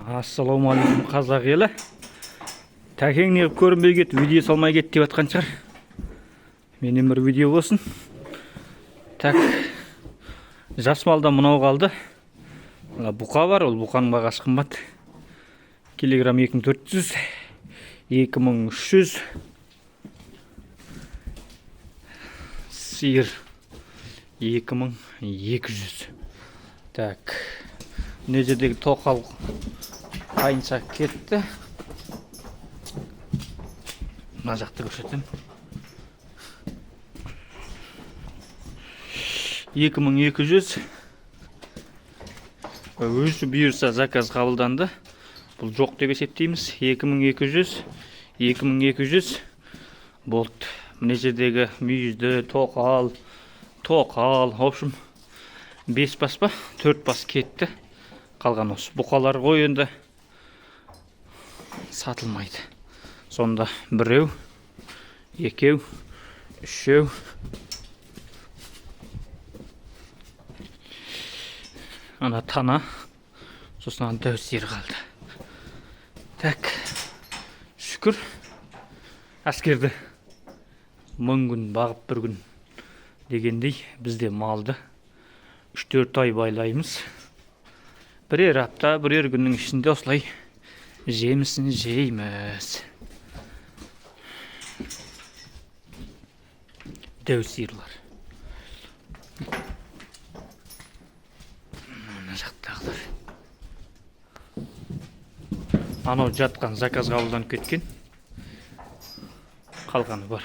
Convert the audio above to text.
Ассалаумағалейкум қазақ елі. Тәкең неғып көрінбей кетті, видео салмай кетті деп атқан шығар. Менен бір видео болсын. Так, жас малда мынау қалды. Бұқа бар, ол бұқаның бағасы қымбат. Килограмм 2400, 2300. Сиыр 2200. Так, мына жердегі тоқал қайыншақ кетті. Мына жақты көрсетем. 2200. Өзі бұйырса заказ қабылданды. Бұл жоқ деп есептейміз. 2200, 2200 болды. Мына жердегі мүйізді, тоқал, в общем, 5 бас па, 4 бас кетті. Қалған осы. Бұқалар ғой енді сатылмайды. Сонда біреу, екеу, үшеу. Ана тана, сосын ана дәу сиыр қалды. Так, шүкір, әскерді 1000 күн бағып бір күн дегендей бізде малды 3-4 ай байлаймыз. Бірер апта, бірер күннің ішінде осылай жемісін жейміз. Дәу сиырлар. Мына жақтағылар. Анау жатқан заказ қабылданып кеткен. Қалғаны бар.